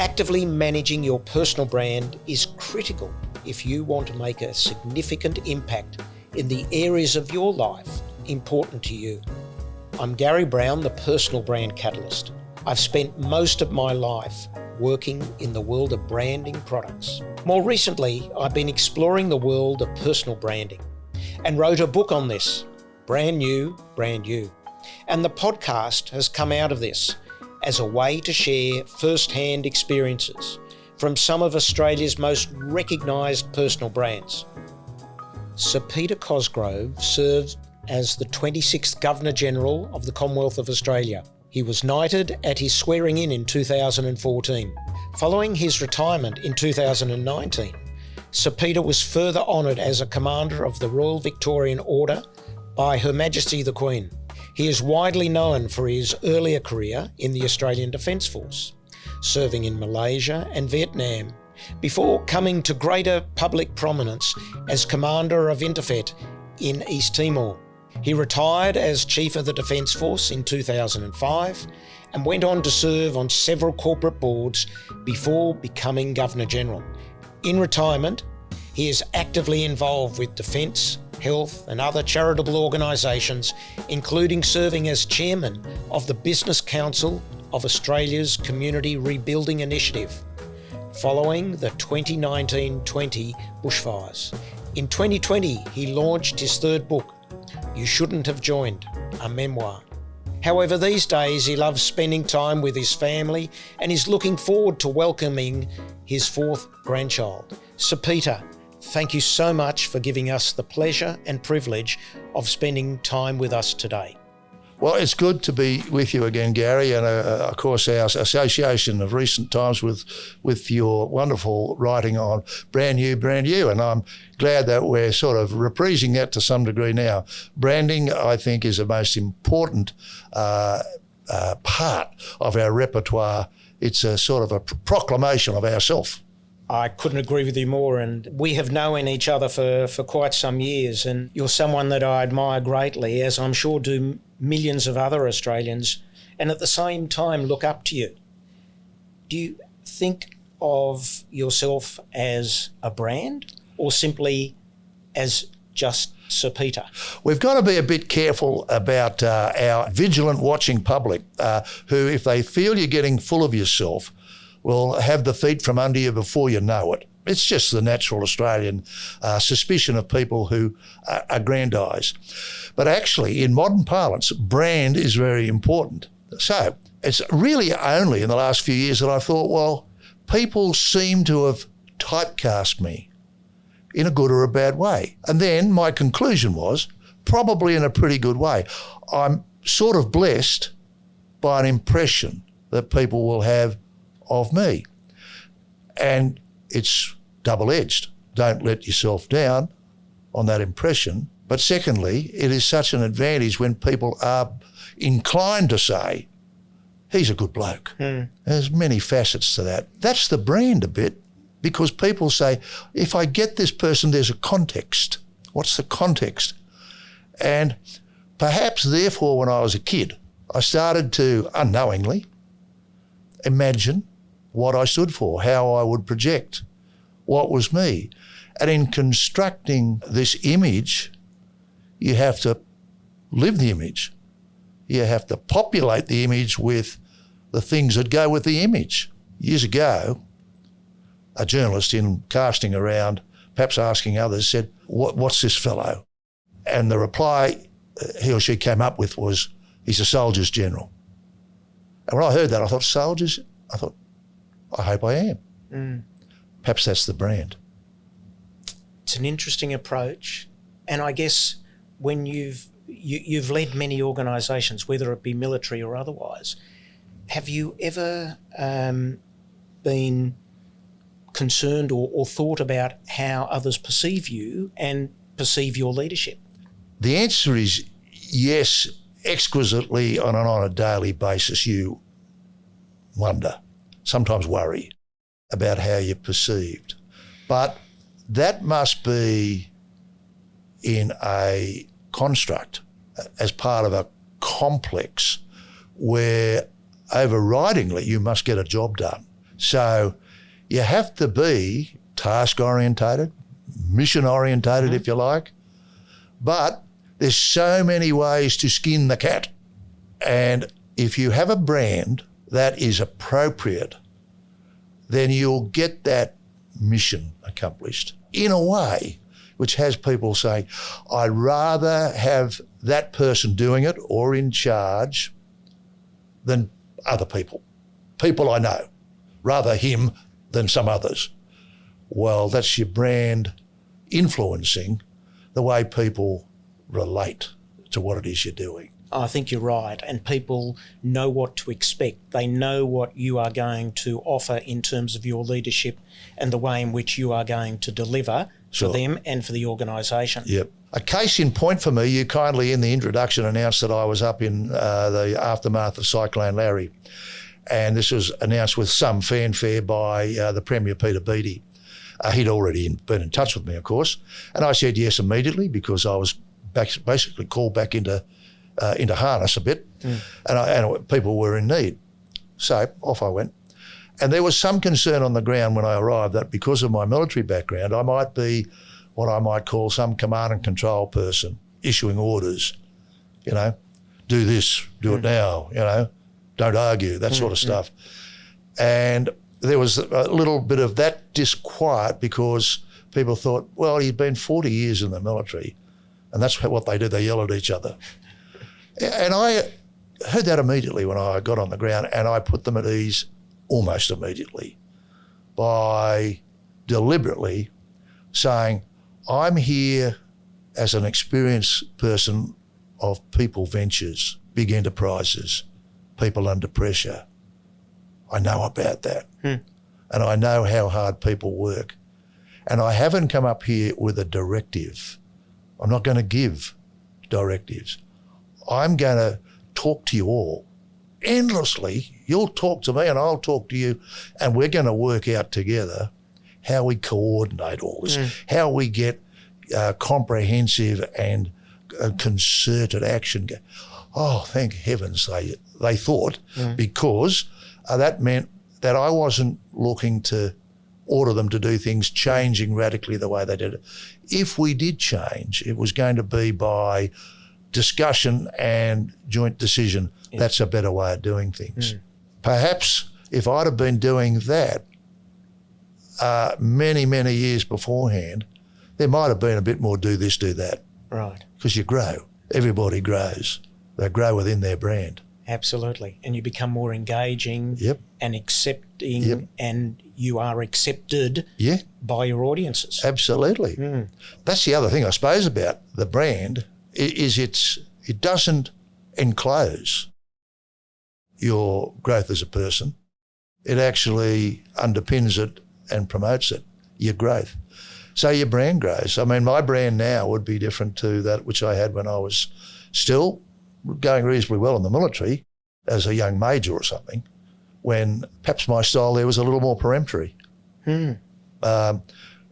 Actively managing your personal brand is critical if you want to make a significant impact in the areas of your life important to you. I'm Garry Browne, the Personal Brand Catalyst. I've spent most of my life working in the world of branding products. More recently, I've been exploring the world of personal branding and wrote a book on this, Brand New, Brand You. And the podcast has come out of this as a way to share first-hand experiences from some of Australia's most recognised personal brands. Sir Peter Cosgrove served as the 26th Governor-General of the Commonwealth of Australia. He was knighted at his swearing-in in 2014. Following his retirement in 2019, Sir Peter was further honoured as a Commander of the Royal Victorian Order by Her Majesty the Queen. He is widely known for his earlier career in the Australian Defence Force, serving in Malaysia and Vietnam, before coming to greater public prominence as Commander of Interfet in East Timor. He retired as Chief of the Defence Force in 2005 and went on to serve on several corporate boards before becoming Governor-General. In retirement, he is actively involved with defence, health and other charitable organisations, including serving as Chairman of the Business Council of Australia's Community Rebuilding Initiative, following the 2019-20 bushfires. In 2020, he launched his third book, You Shouldn't Have Joined, a memoir. However, these days he loves spending time with his family and is looking forward to welcoming his fourth grandchild. Sir Peter, thank you so much for giving us the pleasure and privilege of spending time with us today. Well, it's good to be with you again, Garry, and of course our association of recent times with your wonderful writing on Brand New, Brand You, and I'm glad that we're sort of reprising that to some degree now. Branding, I think, is the most important part of our repertoire. It's a sort of a proclamation of ourself. I couldn't agree with you more, and we have known each other for quite some years, and you're someone that I admire greatly, as I'm sure do millions of other Australians, and at the same time look up to you. Do you think of yourself as a brand or simply as just Sir Peter? We've got to be a bit careful about our vigilant watching public who, if they feel you're getting full of yourself, will have the feet from under you before you know it. It's just the natural Australian suspicion of people who aggrandise. But actually, in modern parlance, brand is very important. So it's really only in the last few years that I thought, well, people seem to have typecast me in a good or a bad way. And then my conclusion was, probably in a pretty good way. I'm sort of blessed by an impression that people will have of me. And it's double-edged. Don't let yourself down on that impression. But secondly, it is such an advantage when people are inclined to say, he's a good bloke. There's many facets to that. That's the brand a bit, because people say, if I get this person, there's a context. What's the context? And perhaps, therefore, when I was a kid, I started to, unknowingly, imagine what I stood for, how I would project, what was me. And in constructing this image, you have to live the image. You have to populate the image with the things that go with the image. Years ago, a journalist in casting around, perhaps asking others, said, what's this fellow? And the reply he or she came up with was, he's a soldier's general. And when I heard that, I thought, soldiers? I thought, I hope I am. Perhaps that's the brand. It's an interesting approach. And I guess when you've led many organisations, whether it be military or otherwise, have you ever been concerned or thought about how others perceive you and perceive your leadership? The answer is yes, exquisitely on a daily basis. You wonder, sometimes worry about how you're perceived. But that must be in a construct as part of a complex where overridingly you must get a job done. So you have to be task-orientated, mission-orientated, if you like. But there's so many ways to skin the cat. And if you have a brand that is appropriate, then you'll get that mission accomplished in a way which has people say, I'd rather have that person doing it or in charge than other people I know, rather him than some others. Well, that's your brand influencing the way people relate to what it is you're doing. I think you're right, and people know what to expect. They know what you are going to offer in terms of your leadership and the way in which you are going to deliver for them and for the organisation. Yep. A case in point for me, you kindly in the introduction announced that I was up in the aftermath of Cyclone Larry, and this was announced with some fanfare by the Premier, Peter Beattie. He'd already been in touch with me, of course, and I said yes immediately because I was basically called back into harness a bit, and people were in need. So off I went. And there was some concern on the ground when I arrived that because of my military background, I might be what I might call some command and control person, issuing orders, do this, do it now, don't argue, that sort of stuff. And there was a little bit of that disquiet because people thought, well, he's been 40 years in the military, and that's what they do, they yell at each other. And I heard that immediately when I got on the ground, and I put them at ease almost immediately by deliberately saying, I'm here as an experienced person of people ventures, big enterprises, people under pressure. I know about that. And I know how hard people work. And I haven't come up here with a directive. I'm not going to give directives. I'm going to talk to you all endlessly. You'll talk to me and I'll talk to you, and we're going to work out together how we coordinate all this, how we get comprehensive and concerted action. Oh, thank heavens they thought, because that meant that I wasn't looking to order them to do things changing radically the way they did it. If we did change, it was going to be by discussion and joint decision. That's a better way of doing things. Perhaps if I'd have been doing that many, many years beforehand, there might have been a bit more do this, do that. Right. Because you grow. Everybody grows. They grow within their brand. Absolutely. And you become more engaging and accepting, and you are accepted by your audiences. Absolutely. That's the other thing, I suppose, about the brand is it doesn't enclose your growth as a person. It actually underpins it and promotes it, your growth. So your brand grows. I mean, my brand now would be different to that which I had when I was still going reasonably well in the military as a young major or something, when perhaps my style there was a little more peremptory. And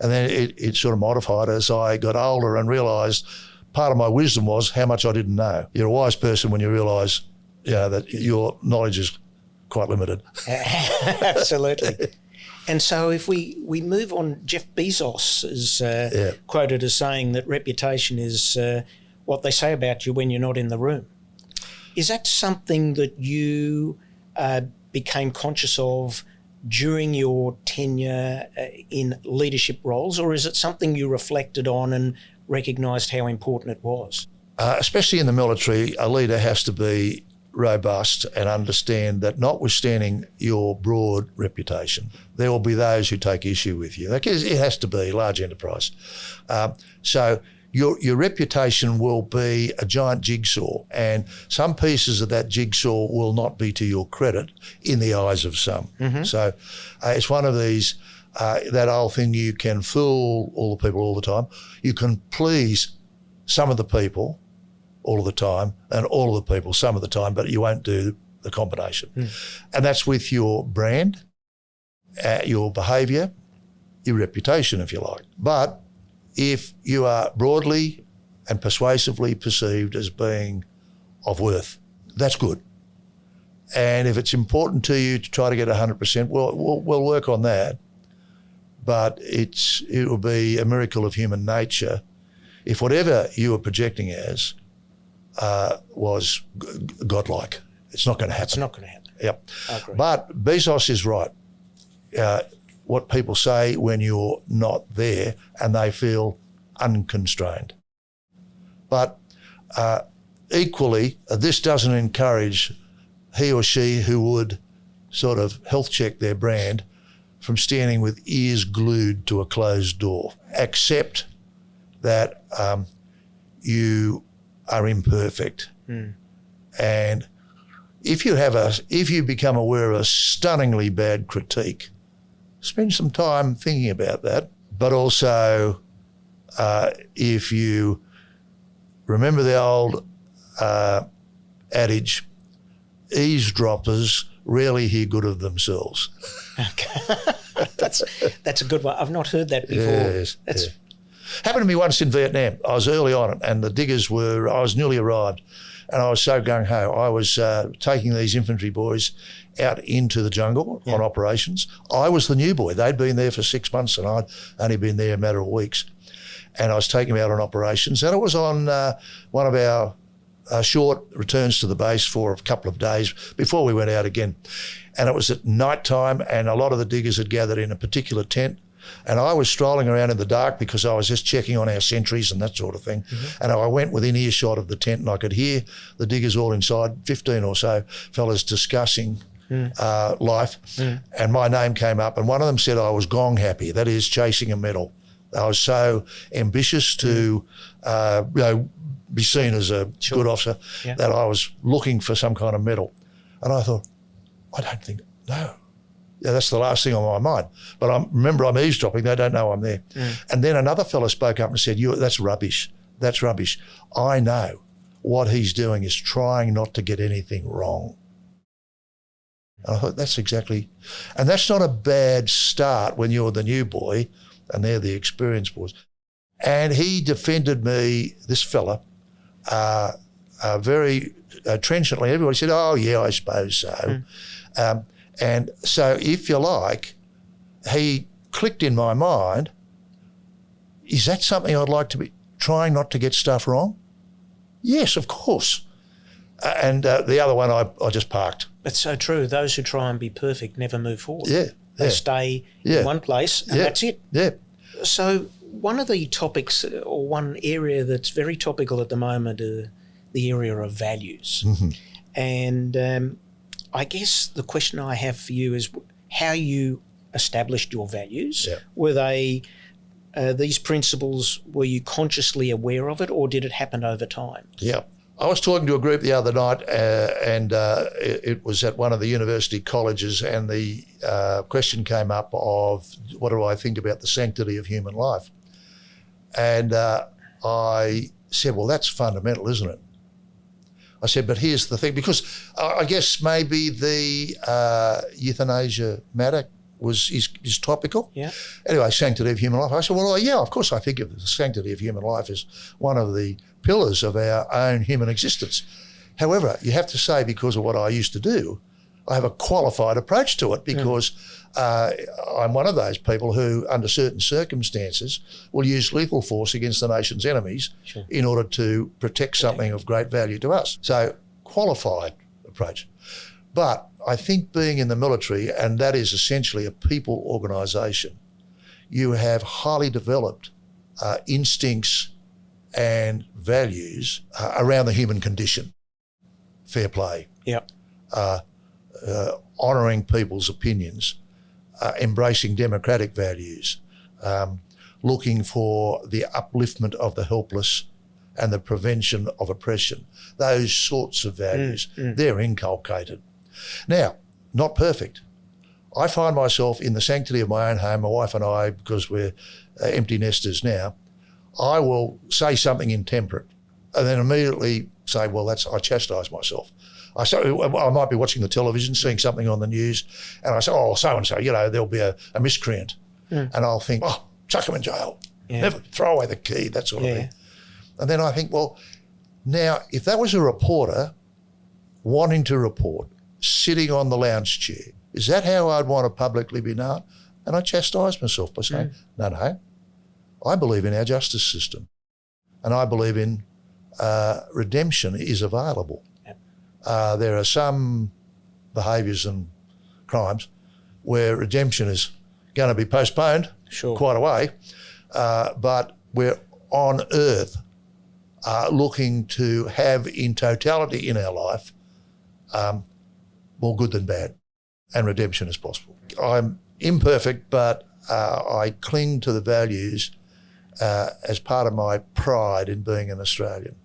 then it sort of modified as I got older and realised part of my wisdom was how much I didn't know. You're a wise person when you realise, that your knowledge is quite limited. Absolutely. And so if we move on, Jeff Bezos is quoted as saying that reputation is what they say about you when you're not in the room. Is that something that you became conscious of during your tenure in leadership roles, or is it something you reflected on and recognised how important it was? Especially in the military, a leader has to be robust and understand that notwithstanding your broad reputation, there will be those who take issue with you. Like it has to be large enterprise. So your reputation will be a giant jigsaw, and some pieces of that jigsaw will not be to your credit in the eyes of some. So it's one of these, that old thing, you can fool all the people all the time. You can please some of the people all of the time and all of the people some of the time, but you won't do the combination. And that's with your brand, your behaviour, your reputation, if you like. But if you are broadly and persuasively perceived as being of worth, that's good. And if it's important to you to try to get 100%, we'll work on that. But it will be a miracle of human nature if whatever you were projecting as was godlike. It's not going to happen. It's not going to happen. Yep. I agree. But Bezos is right. What people say when you're not there and they feel unconstrained. But equally, this doesn't encourage he or she who would sort of health check their brand from standing with ears glued to a closed door. Accept that you are imperfect. And if you become aware of a stunningly bad critique, spend some time thinking about that. But also, if you remember the old adage, eavesdroppers rarely hear good of themselves. Okay. That's a good one. I've not heard that before. Yes, happened to me once in Vietnam. I was early on and the diggers I was newly arrived and I was so gung-ho. I was taking these infantry boys out into the jungle on operations. I was the new boy. They'd been there for 6 months and I'd only been there a matter of weeks. And I was taking them out on operations and it was on one of our short returns to the base for a couple of days before we went out again. And it was at night time and a lot of the diggers had gathered in a particular tent and I was strolling around in the dark because I was just checking on our sentries and that sort of thing. And I went within earshot of the tent and I could hear the diggers all inside, 15 or so fellas discussing life. And my name came up and one of them said I was gong happy, that is chasing a medal. I was so ambitious to be seen as a good officer that I was looking for some kind of medal. And I thought, no. Yeah, that's the last thing on my mind. But remember, I'm eavesdropping. They don't know I'm there. And then another fella spoke up and said, that's rubbish. That's rubbish. I know what he's doing is trying not to get anything wrong. And I thought, that's exactly, and that's not a bad start when you're the new boy and they're the experienced boys. And he defended me, this fella, very trenchantly. Everybody said, oh, yeah, I suppose so. And so, if you like, he clicked in my mind, is that something I'd like to be trying not to get stuff wrong? Yes, of course. And the other one I just parked. That's so true. Those who try and be perfect never move forward. They stay in one place and that's it. So one of the topics or one area that's very topical at the moment are the area of values. And I guess the question I have for you is how you established your values. Were they these principles, were you consciously aware of it or did it happen over time? I was talking to a group the other night and it was at one of the university colleges and the question came up of what do I think about the sanctity of human life? And I said, well, that's fundamental, isn't it? I said, but here's the thing, because I guess maybe the euthanasia matter is topical. Anyway, sanctity of human life. I said, well, yeah, of course I think of the sanctity of human life as one of the pillars of our own human existence. However, you have to say, because of what I used to do, I have a qualified approach to it because I'm one of those people who, under certain circumstances, will use lethal force against the nation's enemies in order to protect something of great value to us. So, qualified approach. But I think being in the military, and that is essentially a people organisation, you have highly developed instincts and values around the human condition. Fair play. Honouring people's opinions, embracing democratic values, looking for the upliftment of the helpless and the prevention of oppression. Those sorts of values, they're inculcated. Now, not perfect. I find myself in the sanctity of my own home, my wife and I, because we're empty nesters now, I will say something intemperate and then immediately say, well, I chastise myself. I might be watching the television, seeing something on the news, and I say, oh, so-and-so, there'll be a miscreant. And I'll think, oh, chuck him in jail. Never throw away the key, that sort of thing. And then I think, well, now, if that was a reporter wanting to report, sitting on the lounge chair. Is that how I'd want to publicly be known? And I chastised myself by saying, no, I believe in our justice system, and I believe in redemption is available. Yep. There are some behaviours and crimes where redemption is going to be postponed quite a way, but we're on earth looking to have in totality in our life more good than bad, and redemption is possible. I'm imperfect, but I cling to the values as part of my pride in being an Australian.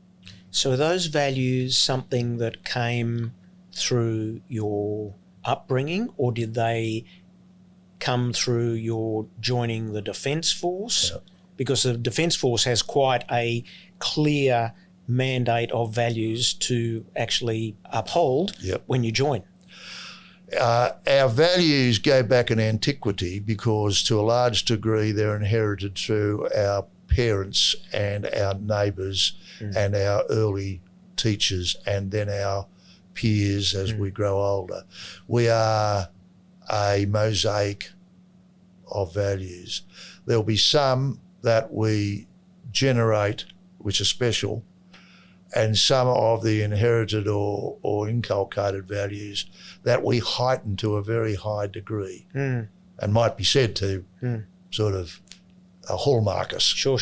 So are those values something that came through your upbringing, or did they come through your joining the Defence Force? Yeah. Because the Defence Force has quite a clear mandate of values to actually uphold when you join. Our values go back in antiquity because to a large degree they're inherited through our parents and our neighbours and our early teachers and then our peers as we grow older. We are a mosaic of values. There'll be some that we generate which are special, and some of the inherited or inculcated values that we heighten to a very high degree and might be said to sort of hallmark us. Sure.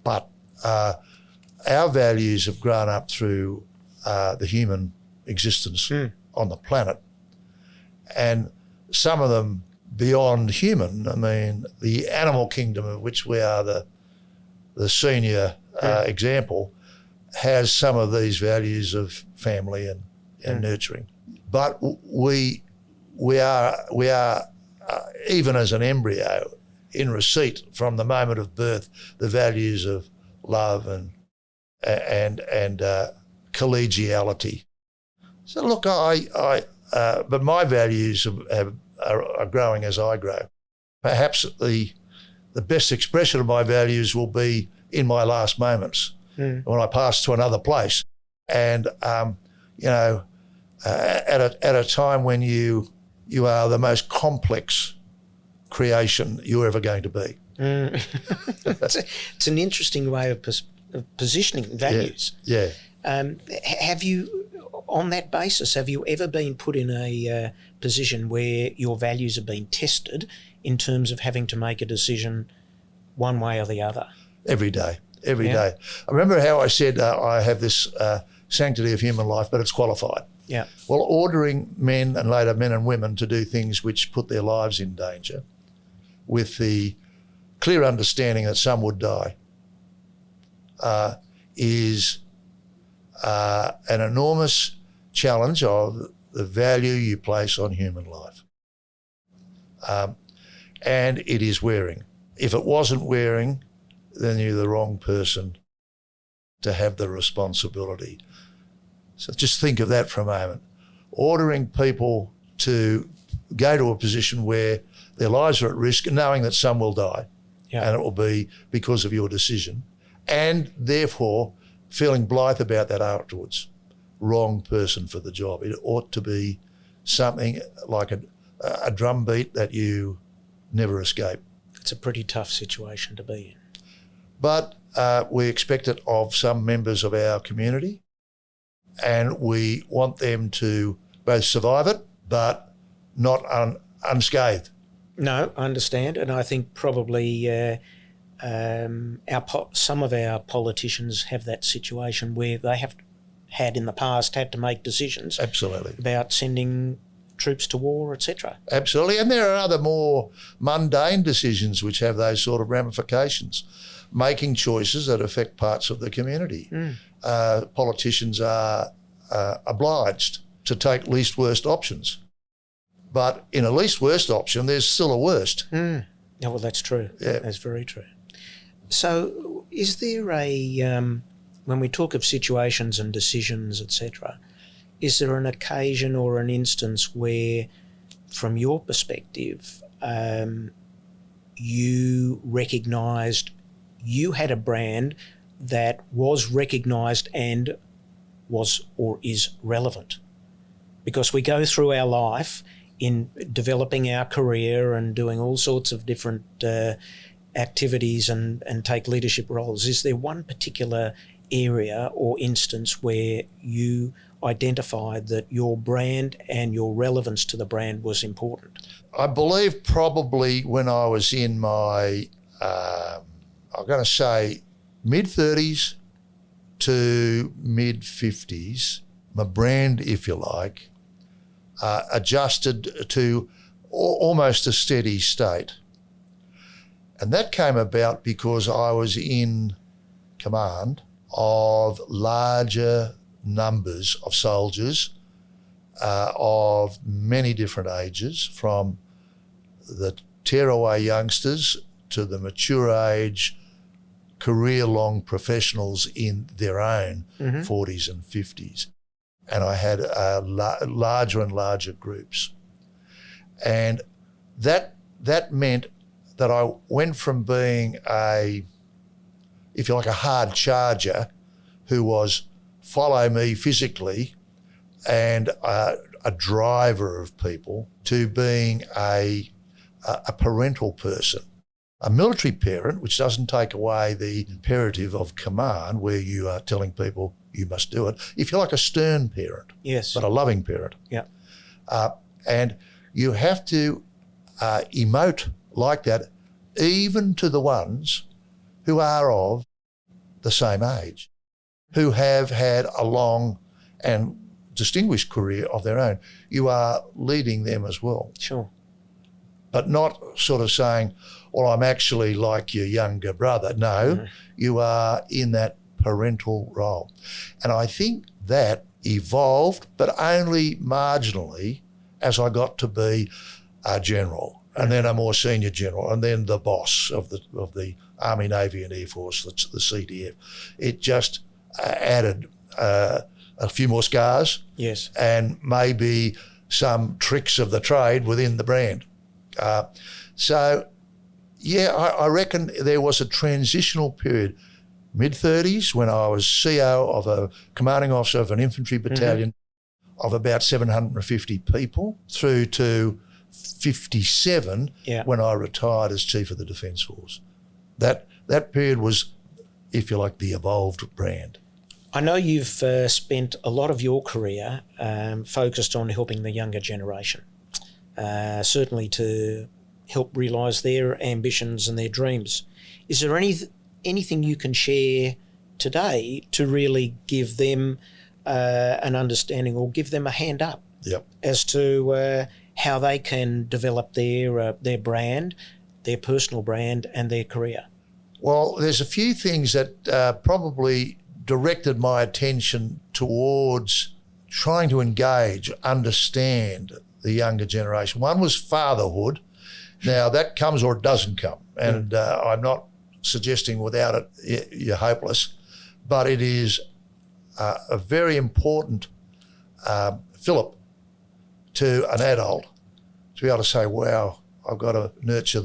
But our values have grown up through the human existence on the planet, and some of them beyond human. I mean, the animal kingdom, of which we are the senior example, has some of these values of family and nurturing. But we are even as an embryo in receipt from the moment of birth, the values of love and collegiality. So look, but my values are growing as I grow. Perhaps the best expression of my values will be in my last moments when I pass to another place, and at a time when you are the most complex creation you're ever going to be. It's an interesting way of positioning values. Yeah. Have you, on that basis, have you ever been put in a position where your values have been tested in terms of having to make a decision one way or the other? Every day. I remember how I said I have this sanctity of human life, but it's qualified. Yeah. Well, ordering men and later men and women to do things which put their lives in danger with the clear understanding that some would die is an enormous challenge of the value you place on human life. And it is wearing. If it wasn't wearing, then you're the wrong person to have the responsibility. So just think of that for a moment. Ordering people to go to a position where their lives are at risk, knowing that some will die, and it will be because of your decision, and therefore feeling blithe about that afterwards. Wrong person for the job. It ought to be something like a drumbeat that you never escape. It's a pretty tough situation to be in. But we expect it of some members of our community, and we want them to both survive it but not unscathed. No, I understand, and I think probably some of our politicians have that situation where they have had in the past had to make decisions about sending troops to war, etc. Absolutely, and there are other more mundane decisions which have those sort of ramifications, making choices that affect parts of the community. Politicians are obliged to take least worst options. But in a least worst option, there's still a worst. Yeah, well, that's true. Yeah. That's very true. So is there when we talk of situations and decisions, etc., is there an occasion or an instance where, from your perspective, you recognised you had a brand that was recognised and was or is relevant? because we go through our life in developing our career and doing all sorts of different activities and take leadership roles. Is there one particular area or instance where you identified that your brand and your relevance to the brand was important? I believe probably when I was in my, I'm going to say mid-30s to mid-50s, my brand, if you like, adjusted to almost a steady state. And that came about because I was in command of larger numbers of soldiers of many different ages, from the tearaway youngsters to the mature age, career-long professionals in their own 40s and 50s. And I had larger and larger groups. And that meant that I went from being if you like, a hard charger who was follow me physically and a driver of people, to being a parental person. A military parent, which doesn't take away the imperative of command where you are telling people you must do it. If you're like a stern parent, yes, but a loving parent. Yeah. And you have to emote like that, even to the ones who are of the same age, who have had a long and distinguished career of their own. You are leading them as well. Sure. But not sort of saying, well, I'm actually like your younger brother. No, you are in that parental role. And I think that evolved, but only marginally, as I got to be a general, and then a more senior general, and then the boss of the Army, Navy and Air Force, the CDF. It just added a few more scars, yes, and maybe some tricks of the trade within the brand. So, yeah, I reckon there was a transitional period, mid-30s, when I was CO of a commanding officer of an infantry battalion of about 750 people, through to 57 when I retired as Chief of the Defence Force. That period was, if you like, the evolved brand. I know you've spent a lot of your career focused on helping the younger generation, certainly to help realise their ambitions and their dreams. Is there anything you can share today to really give them an understanding or give them a hand up as to how they can develop their brand, their personal brand and their career? Well, there's a few things that probably directed my attention towards trying to engage, understand the younger generation. One was fatherhood. Now, that comes or it doesn't come, and I'm not suggesting without it you're hopeless, but it is a very important fillip to an adult to be able to say, wow, I've got to help nurture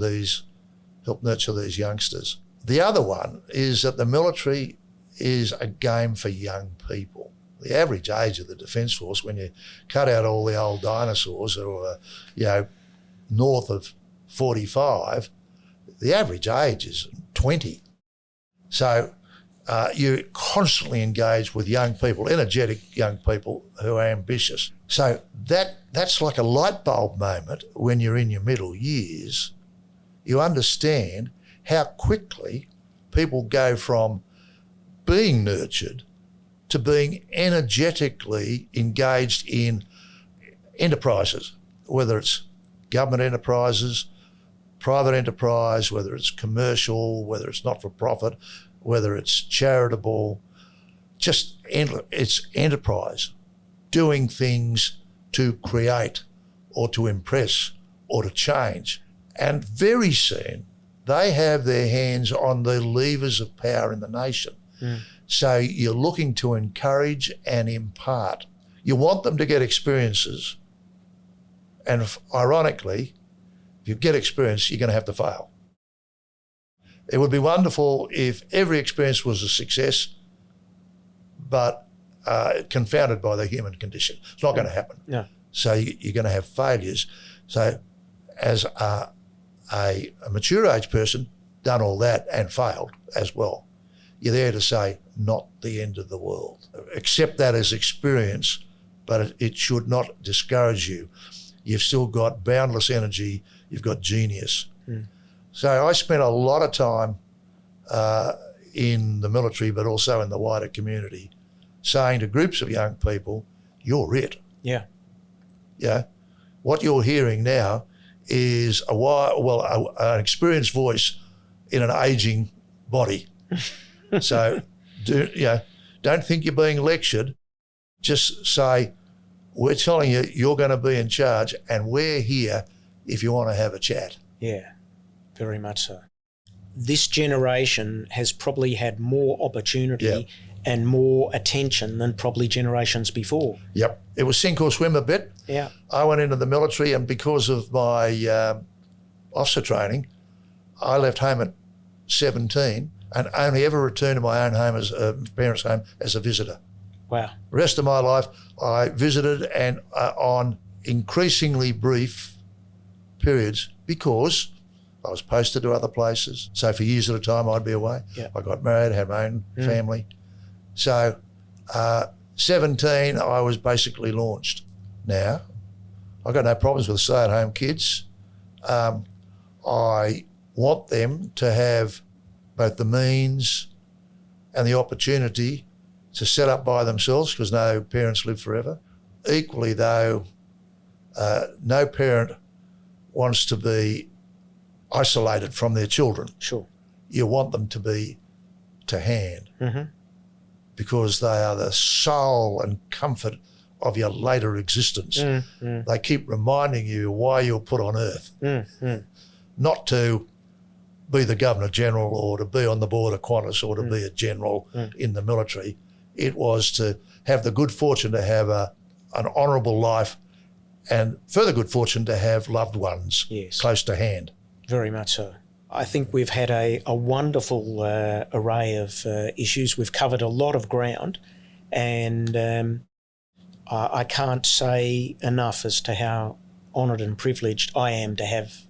these youngsters. The other one is that the military is a game for young people. The average age of the Defence Force, when you cut out all the old dinosaurs who are, north of 45, the average age is 20. So you're constantly engaged with young people, energetic young people who are ambitious. So that's like a light bulb moment when you're in your middle years. You understand how quickly people go from being nurtured to being energetically engaged in enterprises, whether it's government enterprises, private enterprise, whether it's commercial, whether it's not-for-profit, whether it's charitable, it's enterprise, doing things to create or to impress or to change. And very soon, they have their hands on the levers of power in the nation. So you're looking to encourage and impart. You want them to get experiences. And ironically, if you get experience, you're going to have to fail. It would be wonderful if every experience was a success, but confounded by the human condition. It's not going to happen. No. So you're going to have failures. So as a mature age person, done all that and failed as well, you're there to say, not the end of the world. Accept that as experience, but it should not discourage you. You've still got boundless energy, you've got genius. So I spent a lot of time in the military, but also in the wider community, saying to groups of young people, you're it. Yeah. Yeah. What you're hearing now is an experienced voice in an ageing body. So don't think you're being lectured. Just say, we're telling you, you're going to be in charge and we're here if you want to have a chat. Yeah, very much so. This generation has probably had more opportunity and more attention than probably generations before. Yep. It was sink or swim a bit. Yeah. I went into the military, and because of my officer training, I left home at 17 and only ever returned to my own home, as a parents' home, as a visitor. Wow. The rest of my life, I visited and on increasingly brief periods because I was posted to other places. So for years at a time, I'd be away. Yeah. I got married, had my own family. So 17, I was basically launched. Now, I've got no problems with stay-at-home kids. I want them to have both the means and the opportunity to set up by themselves, because no parents live forever. Equally though, no parent wants to be isolated from their children. Sure. You want them to be to hand because they are the soul and comfort of your later existence. They keep reminding you why you're put on earth, not to be the Governor-General or to be on the board of Qantas or to be a general in the military. It was to have the good fortune to have an honourable life and further good fortune to have loved ones close to hand. Very much so. I think we've had a wonderful array of issues. We've covered a lot of ground, and I can't say enough as to how honoured and privileged I am to have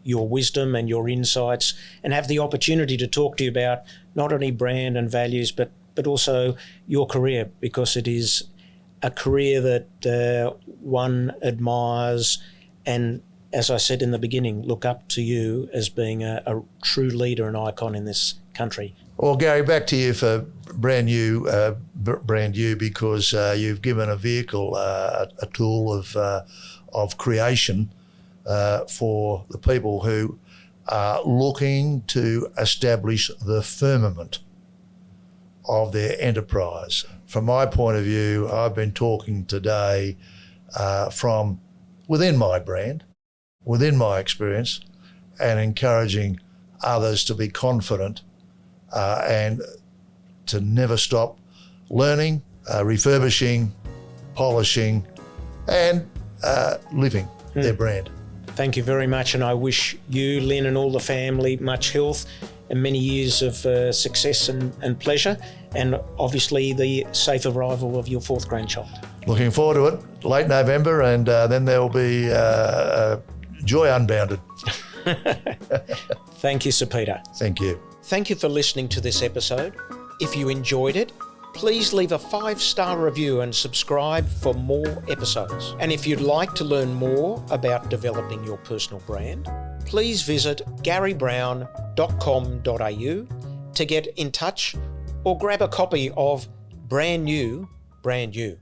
your wisdom and your insights and have the opportunity to talk to you about not only brand and values, but also your career, because it is a career that one admires and, as I said in the beginning, look up to you as being a true leader and icon in this country. Well, Garry, back to you for brand new, because you've given a vehicle, a tool of creation for the people who are looking to establish the firmament of their enterprise. From my point of view, I've been talking today from within my brand, within my experience, and encouraging others to be confident and to never stop learning, refurbishing, polishing, and living their brand. Thank you very much, and I wish you, Lynn, and all the family much health and many years of success and pleasure, and obviously the safe arrival of your fourth grandchild. Looking forward to it, late November, and then there will be joy unbounded. Thank you, Sir Peter. Thank you. Thank you for listening to this episode. If you enjoyed it, please leave a 5-star review and subscribe for more episodes. And if you'd like to learn more about developing your personal brand, please visit garrybrowne.com.au to get in touch or grab a copy of Brand New, Brand You.